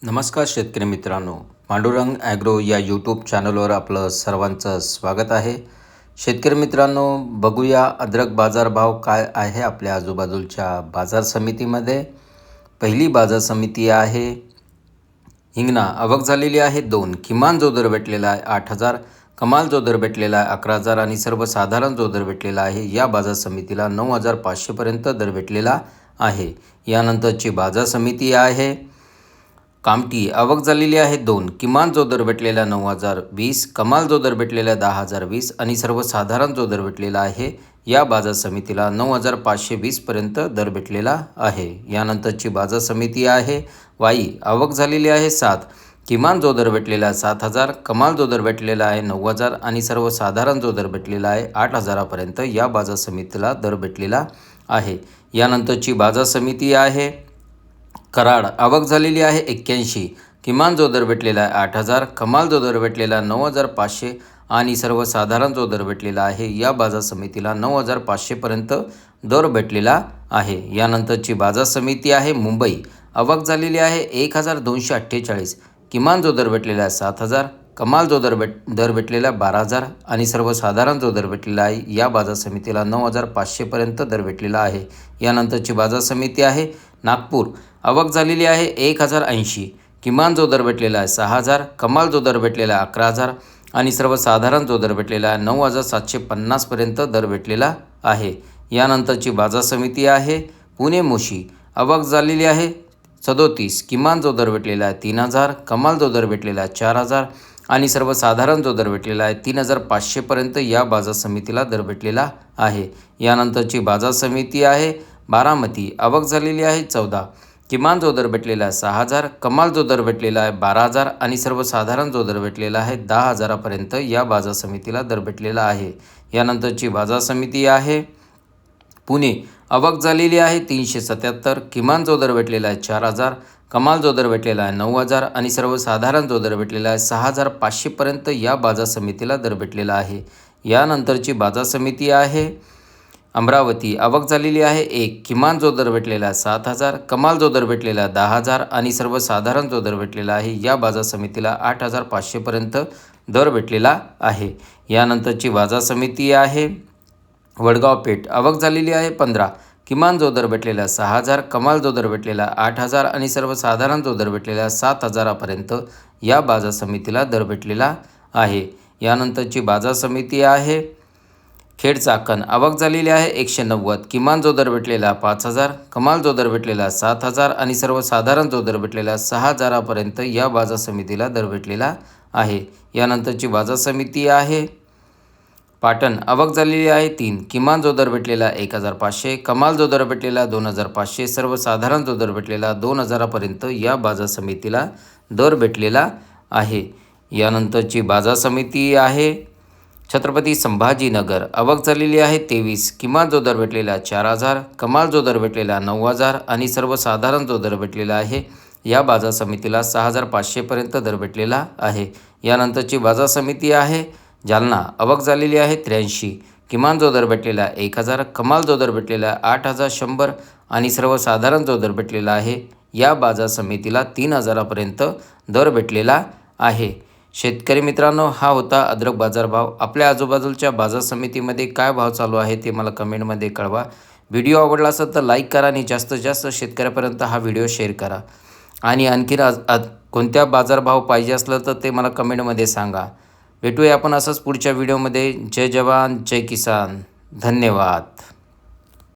नमस्कार शेतकरी मित्रांनो, पांडुरंग ॲग्रो या यूट्यूब चॅनलवर आपलं सर्वांचं स्वागत आहे. शेतकरी मित्रांनो, बघूया अद्रक बाजारभाव काय आहे आपल्या आजूबाजूच्या बाजार समितीमध्ये. पहिली बाजार समिती आहे हिंगणा. आवक झालेली आहे 2. किमान जो दर भेटलेला आहे 8,000, कमाल जो दर भेटलेला आहे 11,000 आणि सर्वसाधारण जो दर भेटलेला आहे या बाजार समितीला 9,500पर्यंत दर भेटलेला आहे. यानंतरची बाजार समिती आहे कामठी. आवक झालेली आहे 2. किमान जो दर भेटलेला 9,020, कमाल जो दर भेटलेला 10,020 आणि सर्वसाधारण जो दर भेटलेला आहे या बाजार समितीला 9,520पर्यंत दर भेटलेला आहे. यानंतरची बाजार समिती आहे वाई. आवक झालेली आहे 7. किमान जो दर भेटलेला 7,000, कमाल जो दर भेटलेला आहे 9,000 आणि सर्वसाधारण जो दर भेटलेला आहे 8,000पर्यंत या बाजार समितीला दर भेटलेला आहे. यानंतरची बाजार समिती आहे कराड. आवक झालेली आहे 81. किमान जो दर भेटलेला आहे 8,000, कमाल जो दर भेटलेला 9,500 आणि सर्वसाधारण जो दर भेटलेला आहे या बाजार समितीला 9,500पर्यंत दर भेटलेला आहे. यानंतरची बाजार समिती आहे मुंबई. आवक झालेली आहे 1,248. किमान जो दर भेटलेला आहे 7,000, कमाल जो दर भेटलेला 12,000 आणि सर्वसाधारण जो दर भेटलेला आहे या बाजार समितीला 9,500पर्यंत दर भेटलेला आहे. यानंतरची बाजार समिती आहे नागपूर. आवक झालेली आहे 1,080. किमान जो दर भेटलेला आहे 6,000, कमाल जो दर भेटलेला आहे 11,000 आणि सर्वसाधारण जो दर भेटलेला आहे 9,750पर्यंत दर भेटलेला आहे. यानंतरची बाजार समिती आहे पुणे मोशी. आवक झालेली आहे 37. किमान जो दर भेटलेला आहे 3,000, कमाल जो दर भेटलेला आहे 4,000 आणि सर्वसाधारण जो दर भेटलेला आहे 3,500पर्यंत या बाजार समितीला दर भेटलेला आहे. यानंतरची बाजार समिती आहे बारामती. आवक झालेली आहे 14. किमान जो दर भेटलेला आहे 6,000, कमाल जो दर भेटलेला आहे 12,000 आणि सर्वसाधारण जो दर भेटलेला आहे 10,000पर्यंत या बाजार समितीला दर भेटलेला आहे. यानंतरची बाजार समिती आहे पुणे. आवक झालेली आहे 377. किमान जो दर भेटलेला आहे 4,000, कमाल जो दर भेटलेला आहे 9,000 आणि सर्वसाधारण जो दर भेटलेला आहे 6,500पर्यंत या बाजार समितीला दर भेटलेला आहे. यानंतरची बाजार समिती आहे अमरावती. आवक झालेली आहे 1. किमान जो दर भेटलेला आहे 7,000, कमाल जो दर भेटलेला आहे 10,000 आणि सर्वसाधारण जो दर भेटलेला आहे या बाजार समितीला 8,500पर्यंत दर भेटलेला आहे. यानंतरची बाजार समिती आहे वडगाव पेठ. आवक झालेली आहे 15. किमान जो दर भेटलेला 6,000, कमाल जो दर भेटलेला 8,000 आणि सर्वसाधारण जो दर भेटलेला 7,000पर्यंत या बाजार समितीला दर भेटलेला आहे. यानंतरची बाजार समिती आहे खेड चाकण. आवक झालेली आहे 190. किमान जो दर भेटलेला 5,000, कमाल जो दर भेटलेला 7,000 आणि सर्वसाधारण जो दर भेटलेला 6,000पर्यंत या बाजार समितीला दर भेटलेला आहे. यानंतरची बाजार समिती आहे पाटण. आवक झालेली आहे 3. किमान जो दर भेटलेला 1,500, कमाल जो दर भेटलेला 2,500, सर्वसाधारण जो दर भेटलेला 2,000पर्यंत या बाजार समितीला दर भेटलेला आहे. यानंतरची बाजार समिती आहे छत्रपती संभाजीनगर. आवक झालेली आहे 23. किमान जो दर भेटलेला 4,000, कमाल जो दर भेटलेला 9,000 आणि सर्वसाधारण जो दर भेटलेला आहे या बाजार समितीला 6,500पर्यंत दर भेटलेला आहे. यानंतरची बाजार समिती आहे जालना. आवक झालेली आहे 83. किमान जो दर भेटलेला 1,000, कमाल जो दर भेटलेला 8,100 आणि सर्वसाधारण जो दर भेटलेला आहे या बाजार समितीला 3,000पर्यंत दर भेटलेला आहे. शेतकरी मित्रांनो, हा होता अद्रक बाजारभाव. आपल्या आजूबाजूच्या बाजार समितीमध्ये काय भाव चालू आहे ते मला कमेंटमध्ये कळवा. व्हिडिओ आवडला असेल तर लाईक करा आणि जास्तीत जास्त शेतकऱ्यापर्यंत हा व्हिडिओ शेअर करा. आणि आणखीन कोणत्या बाजारभाव पाहिजे असलं तर ते मला कमेंटमध्ये सांगा. भेटूया आपण असंच पुढच्या व्हिडिओमध्ये. जय जवान जय किसान. धन्यवाद.